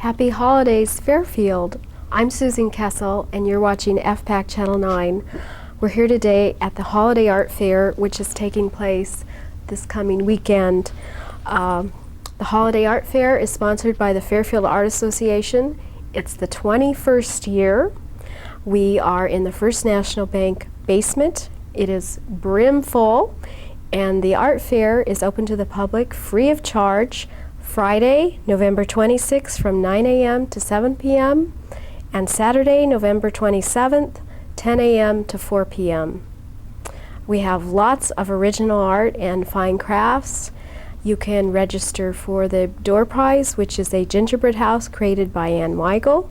Happy holidays, Fairfield. I'm Susan Kessel, and you're watching FPAC Channel 9. We're here today at the Holiday Art Fair, which is taking place this coming weekend. The Holiday Art Fair is sponsored by the Fairfield Art Association. It's the 21st year. We are in the First National Bank basement. It is brim full, and the art fair is open to the public free of charge Friday, November 26th from 9 a.m. to 7 p.m. and Saturday, November 27th, 10 a.m. to 4 p.m. We have lots of original art and fine crafts. You can register for the door prize, which is a gingerbread house created by Ann Weigel.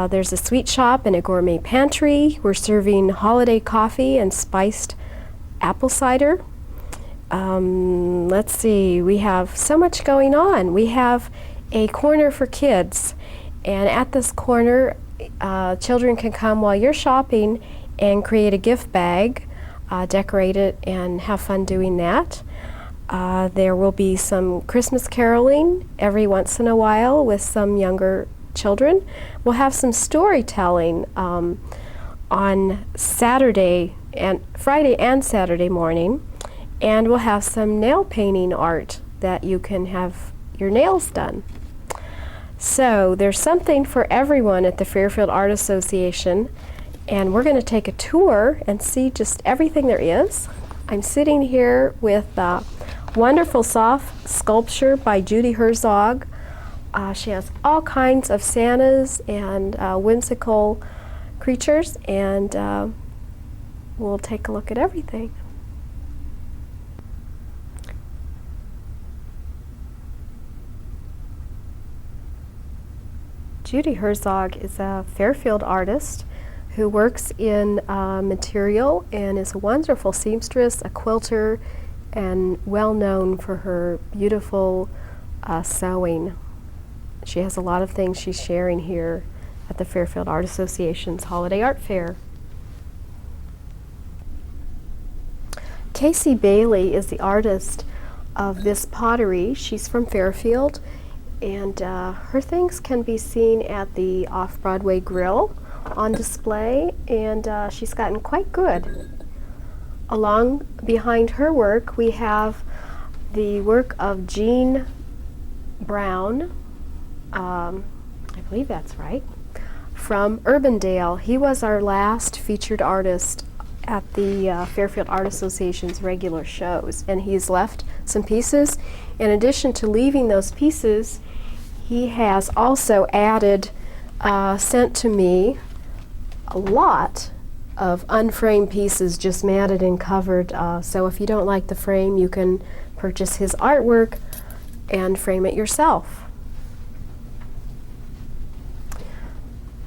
There's a sweet shop and a gourmet pantry. We're serving holiday coffee and spiced apple cider. Let's see, we have so much going on. We have a corner for kids, and at this corner children can come while you're shopping and create a gift bag, decorate it, and have fun doing that. There will be some Christmas caroling every once in a while with some younger children. We'll have some storytelling on Saturday and Friday and Saturday morning. And we'll have some nail painting art that you can have your nails done. So there's something for everyone at the Fairfield Art Association, and we're going to take a tour and see just everything there is. I'm sitting here with wonderful soft sculpture by Judy Herzog. She has all kinds of Santas and whimsical creatures, and we'll take a look at everything. Judy Herzog is a Fairfield artist who works in material and is a wonderful seamstress, a quilter, and well known for her beautiful sewing. She has a lot of things she's sharing here at the Fairfield Art Association's Holiday Art Fair. Casey Bailey is the artist of this pottery. She's from Fairfield, and her things can be seen at the Off-Broadway Grill on display, and she's gotten quite good. Along behind her work, we have the work of Gene Brown, I believe that's right, from Urbandale. He was our last featured artist at the Fairfield Art Association's regular shows, and he's left some pieces. In addition to leaving those pieces, he has also added, sent to me, a lot of unframed pieces just matted and covered. So if you don't like the frame, you can purchase his artwork and frame it yourself.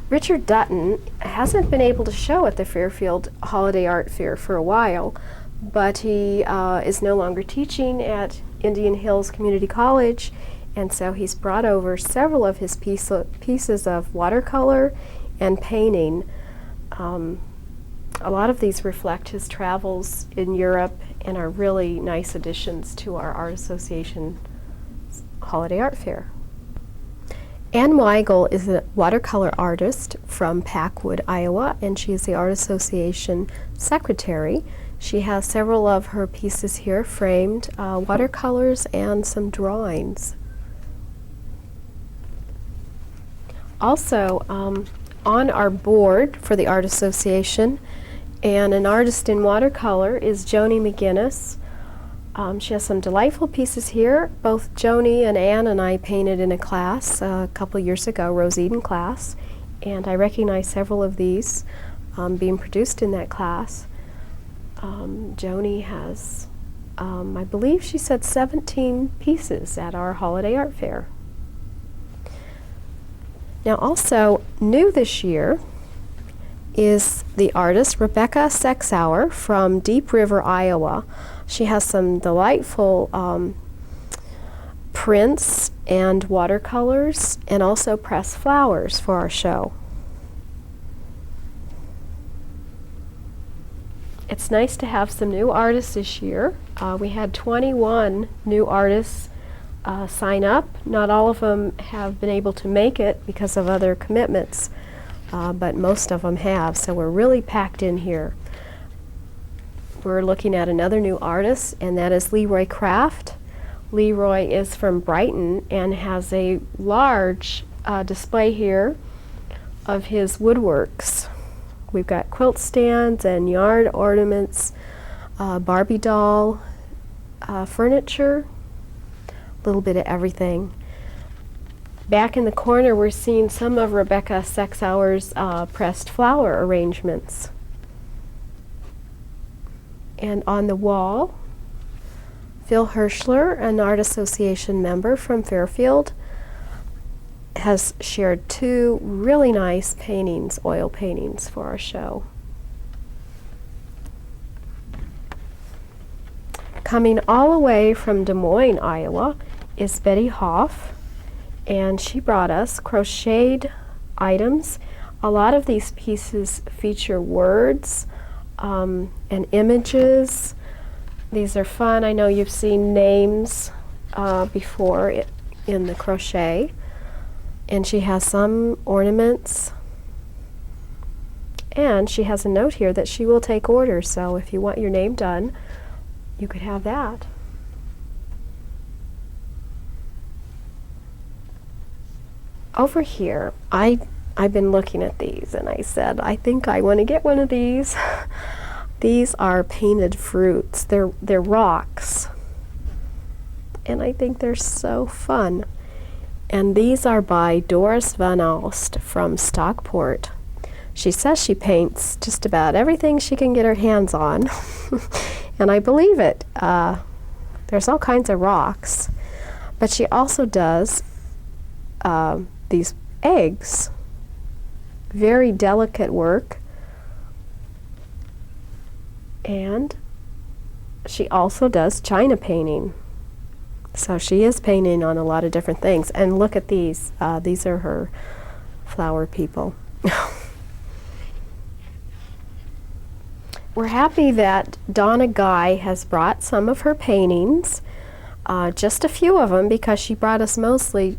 Richard Dutton hasn't been able to show at the Fairfield Holiday Art Fair for a while, but he is no longer teaching at Indian Hills Community College, and so he's brought over several of his pieces of watercolor and painting. A lot of these reflect his travels in Europe and are really nice additions to our Art Association Holiday Art Fair. Ann Weigel is a watercolor artist from Packwood, Iowa, and she is the Art Association secretary. She has several of her pieces here framed, watercolors and some drawings. Also, on our board for the Art Association, and an artist in watercolor is Joni McGinnis. She has some delightful pieces here. Both Joni and Ann and I painted in a class a couple years ago, Rose Eden class, and I recognize several of these being produced in that class. Joni has, I believe she said 17 pieces at our Holiday Art Fair. Now also new this year is the artist Rebecca Sexauer from Deep River, Iowa. She has some delightful prints and watercolors, and also pressed flowers for our show. It's nice to have some new artists this year. We had 21 new artists sign up. Not all of them have been able to make it because of other commitments, but most of them have, so we're really packed in here. We're looking at another new artist, and that is Leroy Craft. Leroy is from Brighton and has a large display here of his woodworks. We've got quilt stands and yard ornaments, Barbie doll, furniture, a little bit of everything. Back in the corner we're seeing some of Rebecca Sexauer's pressed flower arrangements. And on the wall, Phil Hirschler, an Art Association member from Fairfield, has shared 2 really nice paintings, oil paintings, for our show. Coming all the way from Des Moines, Iowa, is Betty Hoff, and she brought us crocheted items. A lot of these pieces feature words and images. These are fun. I know you've seen names before in the crochet. And she has some ornaments. And she has a note here that she will take orders, so if you want your name done, you could have that. Over here, I've been looking at these and I said, I think I want to get one of these. These are painted fruits. They're rocks. And I think they're so fun. And these are by Doris Van Alst from Stockport. She says she paints just about everything she can get her hands on. And I believe it. There's all kinds of rocks. But she also does these eggs. Very delicate work. And she also does china painting. So she is painting on a lot of different things. And look at these. These are her flower people. We're happy that Donna Guy has brought some of her paintings, just a few of them, because she brought us mostly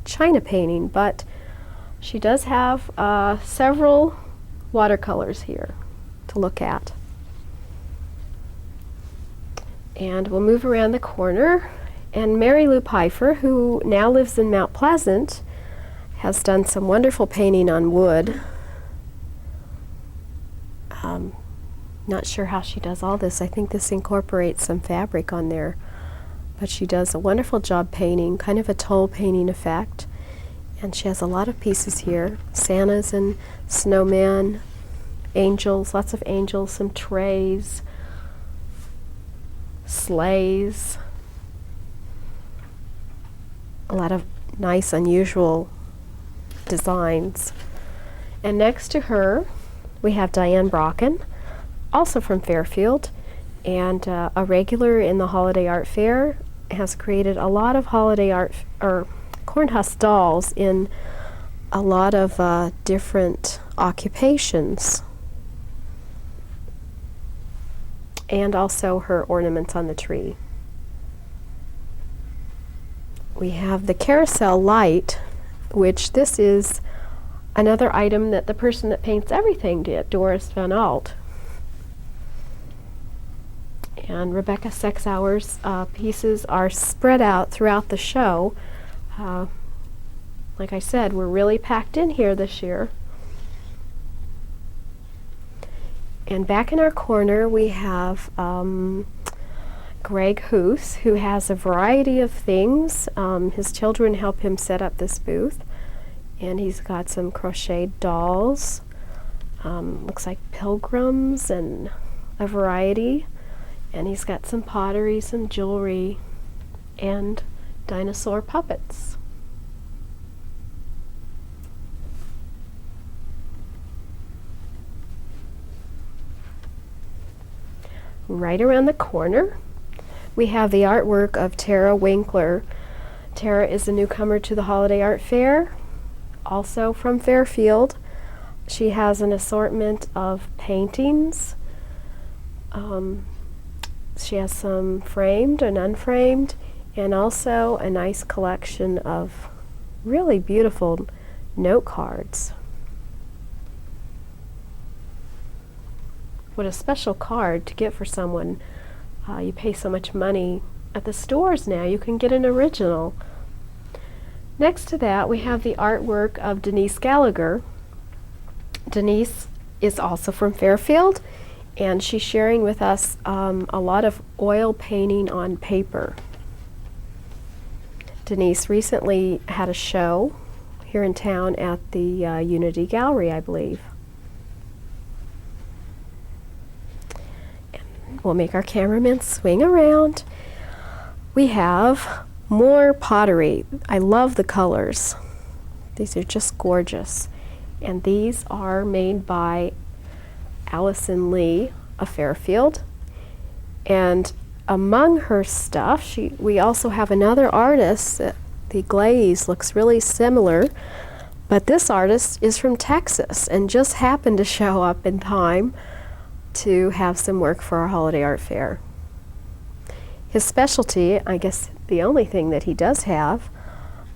china painting, but she does have several watercolors here to look at. And we'll move around the corner, and Mary Lou Pfeiffer, who now lives in Mount Pleasant, has done some wonderful painting on wood. Not sure how she does all this. I think this incorporates some fabric on there, but she does a wonderful job painting, kind of a toll painting effect. And she has a lot of pieces here, Santas and snowmen, angels, lots of angels, some trays, sleighs, a lot of nice, unusual designs. And next to her, we have Diane Brocken, also from Fairfield, and a regular in the Holiday Art Fair, has created a lot of holiday art, or cornhusk dolls in a lot of different occupations. And also her ornaments on the tree. We have the carousel light, which this is another item that the person that paints everything did, Doris Van Alt. And Rebecca Sexauer's pieces are spread out throughout the show. Like I said, we're really packed in here this year. And back in our corner we have Greg Hoos, who has a variety of things. His children help him set up this booth. And he's got some crocheted dolls, looks like pilgrims and a variety. And he's got some pottery, some jewelry, and dinosaur puppets. Right around the corner, we have the artwork of Tara Winkler. Tara is a newcomer to the Holiday Art Fair, also from Fairfield. She has an assortment of paintings. She has some framed and unframed, and also a nice collection of really beautiful note cards. What a special card to get for someone. You pay so much money at the stores now, you can get an original. Next to that, we have the artwork of Denise Gallagher. Denise is also from Fairfield, and she's sharing with us a lot of oil painting on paper. Denise recently had a show here in town at the Unity Gallery, I believe. And we'll make our cameraman swing around. We have more pottery. I love the colors. These are just gorgeous. And these are made by Allison Lee of Fairfield. And among her stuff, we also have another artist. The glaze looks really similar, but this artist is from Texas and just happened to show up in time to have some work for our holiday art fair. His specialty, I guess the only thing that he does have,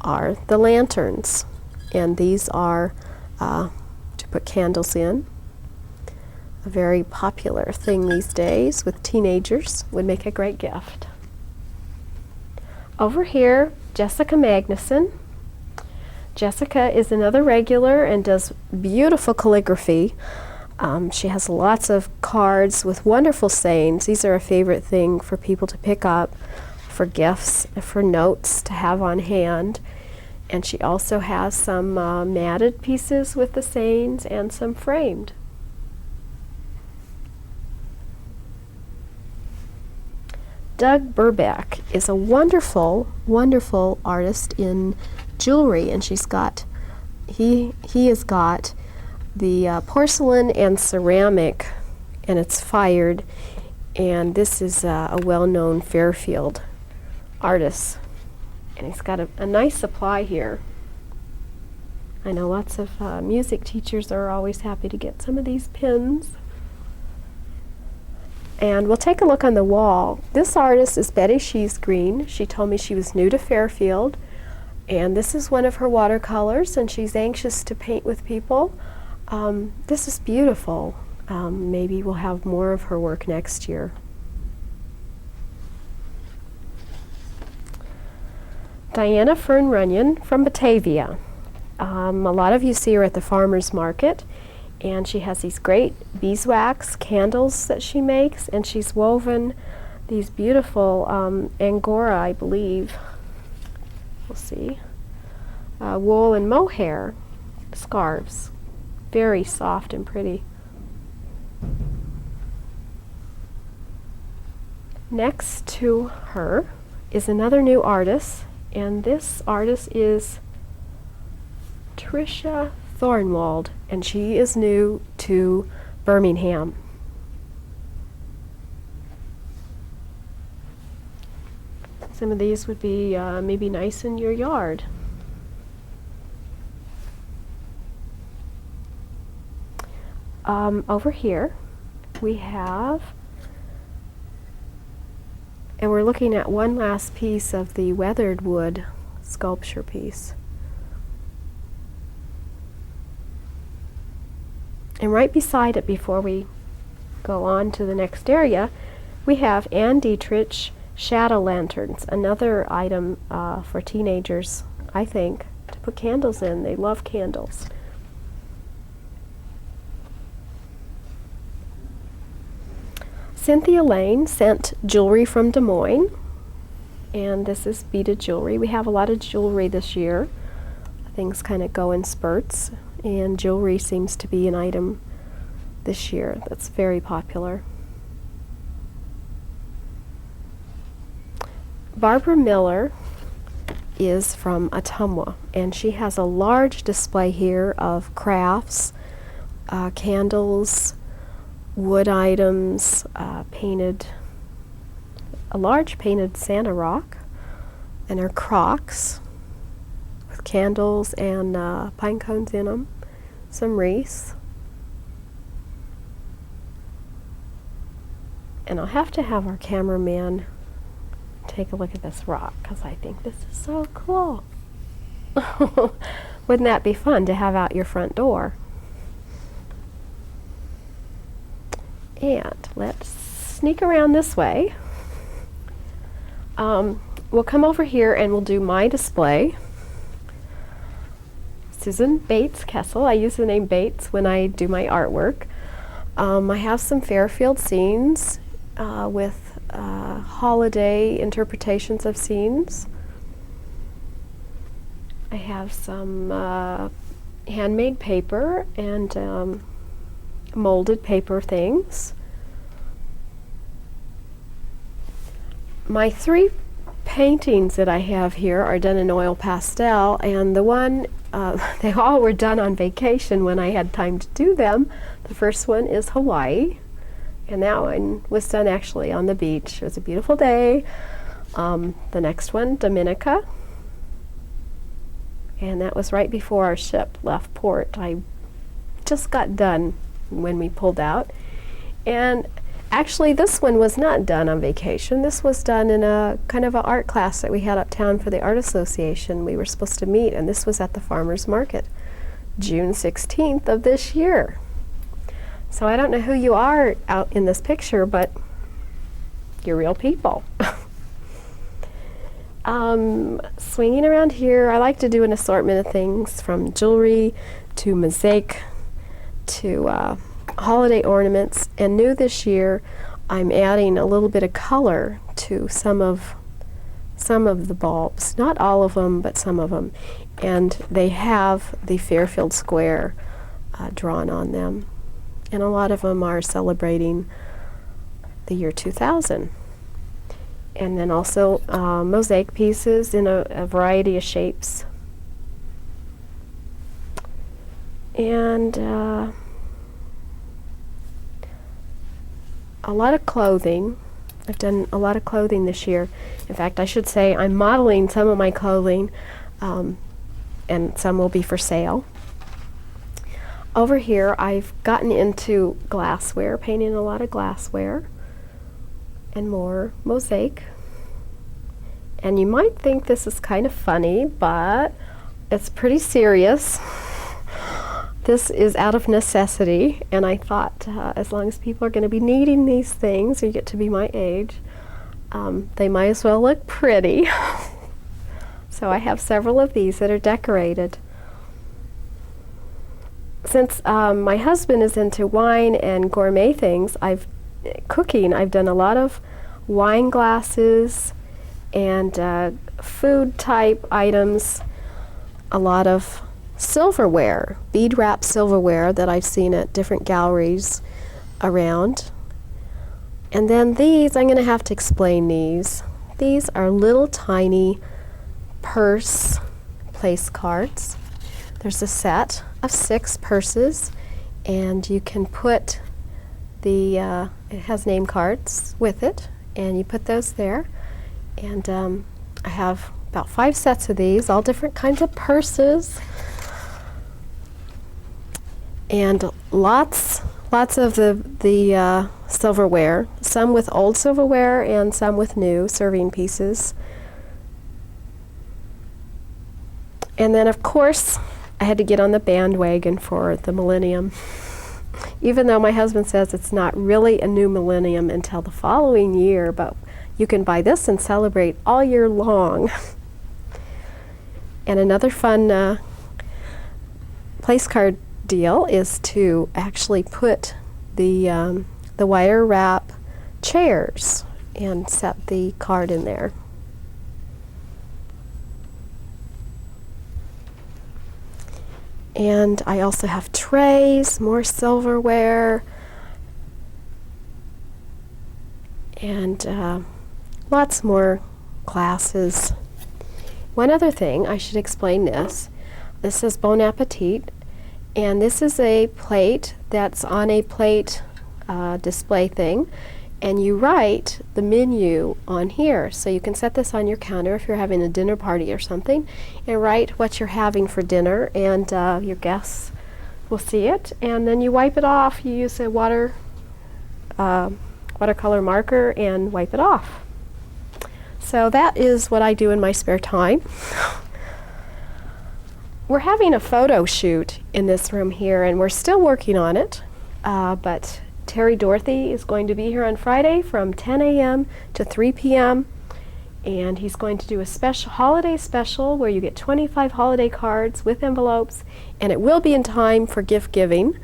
are the lanterns. And these are to put candles in. A very popular thing these days with teenagers, would make a great gift. Over here, Jessica Magnuson. Jessica is another regular and does beautiful calligraphy. She has lots of cards with wonderful sayings. These are a favorite thing for people to pick up for gifts, for notes to have on hand. And she also has some matted pieces with the sayings and some framed. Doug Burbeck is a wonderful, wonderful artist in jewelry, and he has got the porcelain and ceramic, and it's fired, and this is a well-known Fairfield artist, and he's got a nice supply here. I know lots of music teachers are always happy to get some of these pins. And we'll take a look on the wall. This artist is Betty Sheesgreen. She told me she was new to Fairfield, and this is one of her watercolors, and she's anxious to paint with people. This is beautiful. Maybe we'll have more of her work next year. Diana Fern Runyon from Batavia. A lot of you see her at the farmer's market, and she has these great beeswax candles that she makes, and she's woven these beautiful Angora, I believe, we'll see, wool and mohair scarves. Very soft and pretty. Next to her is another new artist, and this artist is Tricia Thornwald, and she is new to Birmingham. Some of these would be maybe nice in your yard. Over here we have, and we're looking at one last piece of the weathered wood sculpture piece. And right beside it, before we go on to the next area, we have Ann Dietrich shadow lanterns, another item for teenagers, I think, to put candles in. They love candles. Cynthia Lane sent jewelry from Des Moines, and this is beaded jewelry. We have a lot of jewelry this year. Things kind of go in spurts, and jewelry seems to be an item this year that's very popular. Barbara Miller is from Ottumwa, and she has a large display here of crafts, candles, wood items, painted, a large painted Santa rock, and her Crocs with candles and pine cones in them, some wreaths. And I'll have to have our cameraman take a look at this rock because I think this is so cool. Wouldn't that be fun to have out your front door? And let's sneak around this way. We'll come over here and we'll do my display. Susan Bates Kessel. I use the name Bates when I do my artwork. I have some Fairfield scenes with holiday interpretations of scenes. I have some handmade paper and molded paper things. My 3 paintings that I have here are done in oil pastel, and the one, they all were done on vacation when I had time to do them. The first one is Hawaii, and that one was done actually on the beach. It was a beautiful day. The next one, Dominica, and that was right before our ship left port. I just got done when we pulled out. And actually this one was not done on vacation. This was done in a kind of an art class that we had uptown for the Art Association. We were supposed to meet, and this was at the Farmers Market, June 16th of this year. So I don't know who you are out in this picture, but you're real people. Swinging around here, I like to do an assortment of things from jewelry to mosaic to holiday ornaments, and new this year I'm adding a little bit of color to some of the bulbs. Not all of them, but some of them, and they have the Fairfield Square drawn on them, and a lot of them are celebrating the year 2000. And then also mosaic pieces in a variety of shapes. And a lot of clothing. I've done a lot of clothing this year. In fact, I should say I'm modeling some of my clothing, and some will be for sale. Over here, I've gotten into glassware, painting a lot of glassware, and more mosaic. And you might think this is kind of funny, but it's pretty serious. This is out of necessity, and I thought as long as people are going to be needing these things, or you get to be my age, they might as well look pretty. So I have several of these that are decorated. Since my husband is into wine and gourmet things, I've done a lot of wine glasses and food type items, a lot of silverware, bead wrapped silverware that I've seen at different galleries around. And then these, I'm going to have to explain these. These are little tiny purse place cards. There's a set of 6 purses, and you can put it has name cards with it, and you put those there. And I have about 5 sets of these, all different kinds of purses, and lots of the silverware, some with old silverware and some with new serving pieces. And then of course I had to get on the bandwagon for the millennium. Even though my husband says it's not really a new millennium until the following year, but you can buy this and celebrate all year long. And another fun place card deal is to actually put the wire wrap chairs and set the card in there. And I also have trays, more silverware, and lots more glasses. One other thing, I should explain this. This is Bon Appetit, and this is a plate that's on a plate display thing, and you write the menu on here. So you can set this on your counter if you're having a dinner party or something, and write what you're having for dinner, and your guests will see it, and then you wipe it off. You use a watercolor marker and wipe it off. So that is what I do in my spare time. We're having a photo shoot in this room here, and we're still working on it, but Terry Dorothy is going to be here on Friday from 10 a.m. to 3 p.m. and he's going to do a special holiday special where you get 25 holiday cards with envelopes, and it will be in time for gift giving.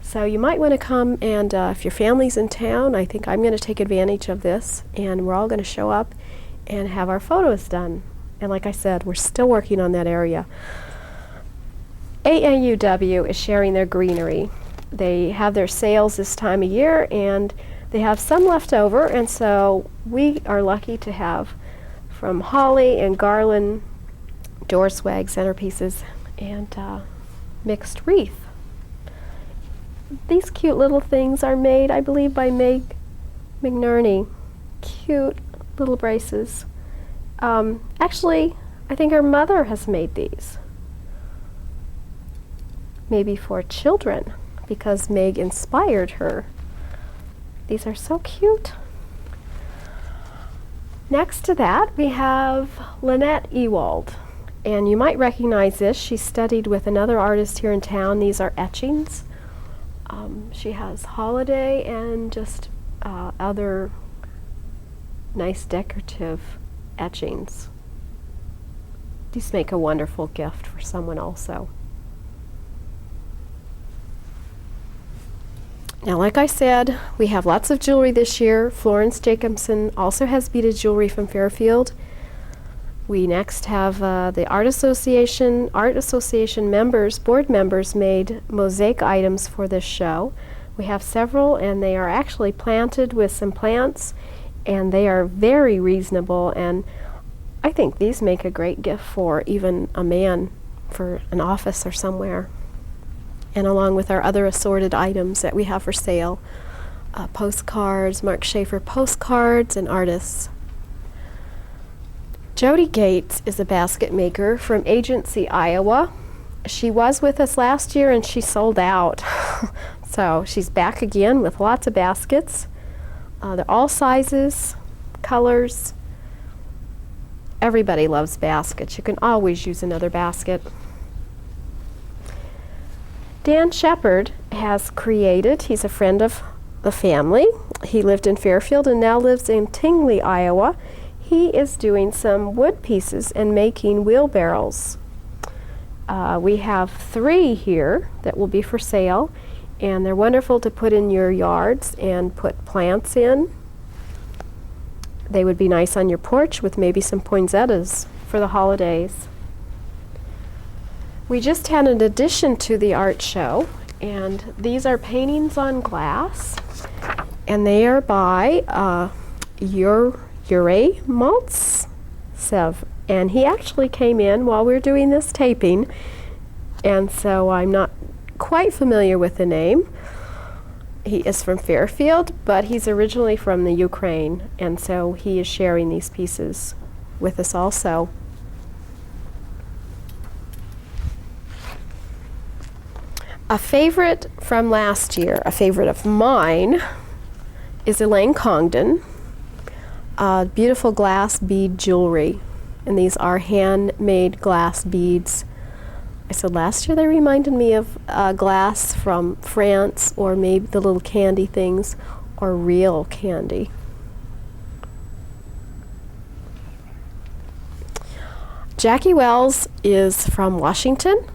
So you might want to come, and if your family's in town, I think I'm going to take advantage of this, and we're all going to show up and have our photos done. And like I said, we're still working on that area. AAUW is sharing their greenery. They have their sales this time of year, and they have some left over, and so we are lucky to have from holly and garland, door swag centerpieces, and mixed wreath. These cute little things are made, I believe, by Meg McNerney. Cute little braces. Actually, I think her mother has made these. Maybe for children, because Meg inspired her. These are so cute. Next to that, we have Lynette Ewald. And you might recognize this. She studied with another artist here in town. These are etchings. She has holiday and just other nice decorative etchings. These make a wonderful gift for someone also. Now, like I said, we have lots of jewelry this year. Florence Jacobson also has beaded jewelry from Fairfield. We next have the Art Association members, board members, made mosaic items for this show. We have several, and they are actually planted with some plants, and they are very reasonable, and I think these make a great gift for even a man for an office or somewhere. And along with our other assorted items that we have for sale, postcards, Mark Schaefer postcards, and artists. Jody Gates is a basket maker from Agency, Iowa. She was with us last year and she sold out. So she's back again with lots of baskets. They're all sizes, colors. Everybody loves baskets. You can always use another basket. Dan Shepard has created, he's a friend of the family. He lived in Fairfield and now lives in Tingley, Iowa. He is doing some wood pieces and making wheelbarrows. We have 3 here that will be for sale, and they're wonderful to put in your yards and put plants in. They would be nice on your porch with maybe some poinsettias for the holidays. We just had an addition to the art show, and these are paintings on glass, and they are by Yuri Maltsev, and he actually came in while we were doing this taping, and so I'm not quite familiar with the name. He is from Fairfield, but he's originally from the Ukraine, and so he is sharing these pieces with us also. A favorite from last year, a favorite of mine, is Elaine Congdon. Beautiful glass bead jewelry, and these are handmade glass beads. I said last year they reminded me of glass from France, or maybe the little candy things, or real candy. Jackie Wells is from Washington.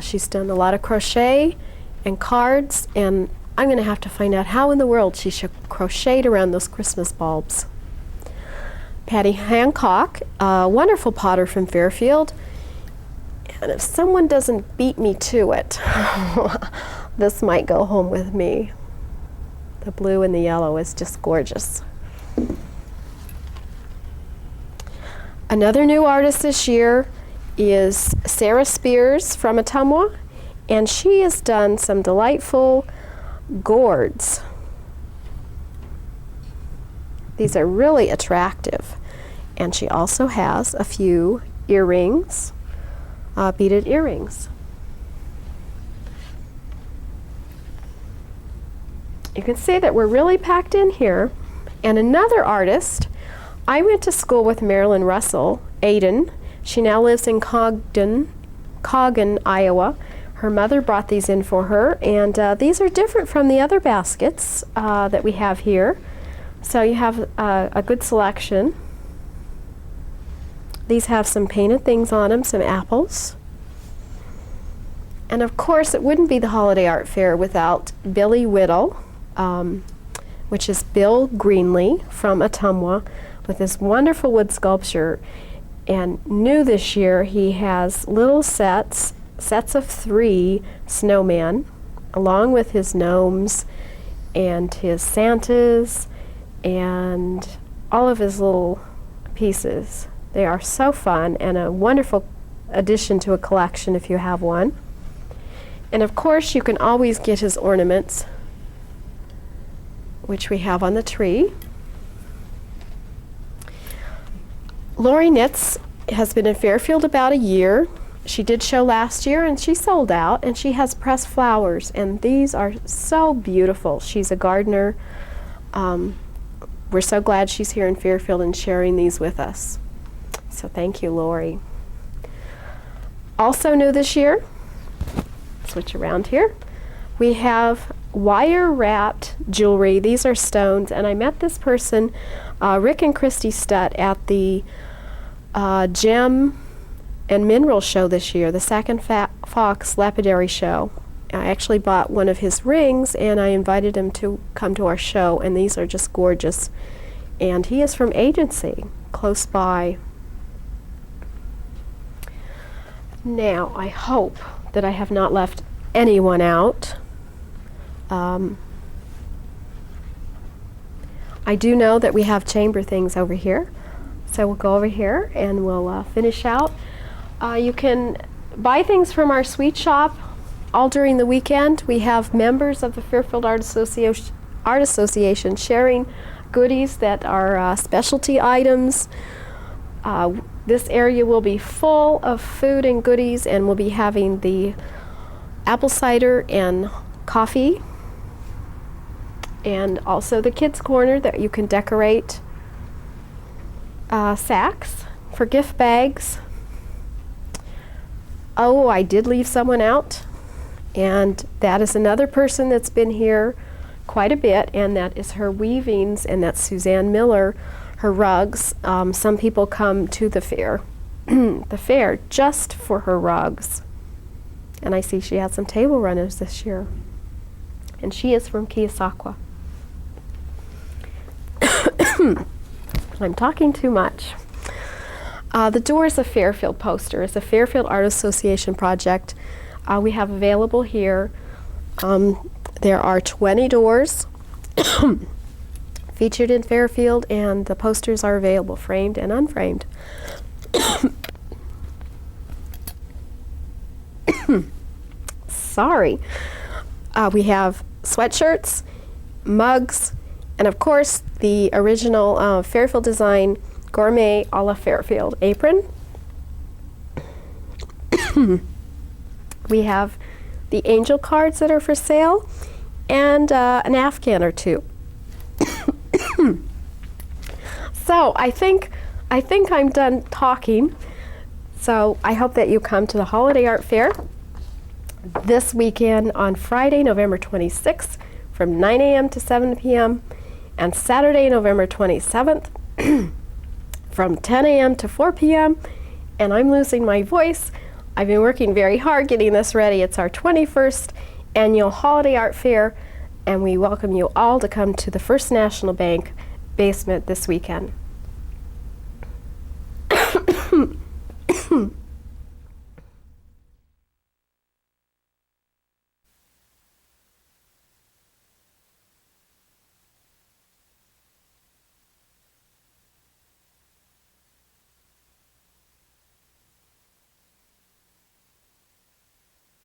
She's done a lot of crochet and cards, and I'm going to have to find out how in the world she crocheted around those Christmas bulbs. Patty Hancock, a wonderful potter from Fairfield, and if someone doesn't beat me to it, this might go home with me. The blue and the yellow is just gorgeous. Another new artist this year is Sarah Spears from Ottumwa, and she has done some delightful gourds. These are really attractive, and she also has a few earrings, beaded earrings. You can see that we're really packed in here. And another artist, I went to school with Marilyn Russell, Aiden. She now lives in Coggan, Iowa. Her mother brought these in for her, and these are different from the other baskets that we have here. So you have a good selection. These have some painted things on them, some apples. And of course, it wouldn't be the Holiday Art Fair without Billy Whittle, which is Bill Greenlee from Ottumwa, with this wonderful wood sculpture. And new this year, he has little sets of 3 snowmen, along with his gnomes and his Santas and all of his little pieces. They are so fun and a wonderful addition to a collection if you have one. And of course, you can always get his ornaments, which we have on the tree. Lori Knits has been in Fairfield about a year. She did show last year and she sold out, and she has pressed flowers, and these are so beautiful. She's a gardener. We're so glad she's here in Fairfield and sharing these with us. So thank you, Lori. Also new this year, switch around here, we have wire-wrapped jewelry. These are stones, and I met this person, Rick and Christy Stutt, at the Gem and Mineral Show this year, the Sac and Fox Lapidary Show. I actually bought one of his rings, and I invited him to come to our show, and these are just gorgeous. And he is from Agency, close by. Now, I hope that I have not left anyone out. I do know that we have chamber things over here, so we'll go over here and we'll finish out. You can buy things from our sweet shop all during the weekend. We have members of the Fairfield Art Association sharing goodies that are specialty items. This area will be full of food and goodies, and we'll be having the apple cider and coffee, and also the kids corner that you can decorate sacks for gift bags. Oh, I did leave someone out, and that is another person that's been here quite a bit, and that is her weavings, and that's Suzanne Miller, her rugs. Some people come to the fair, the fair just for her rugs. And I see she has some table runners this year. And she is from Keosauqua. I'm talking too much. The Doors of Fairfield poster is a Fairfield Art Association project we have available here. There are 20 doors featured in Fairfield, and the posters are available framed and unframed. Sorry. We have sweatshirts, mugs, and of course the original Fairfield design gourmet a la Fairfield apron. We have the angel cards that are for sale, and an Afghan or two. So I think I'm done talking. So I hope that you come to the Holiday Art Fair this weekend on Friday, November 26th from 9 a.m. to 7 p.m. and Saturday, November 27th from 10 a.m. to 4 p.m. And I'm losing my voice. I've been working very hard getting this ready. It's our 21st annual Holiday Art Fair, and we welcome you all to come to the First National Bank basement this weekend.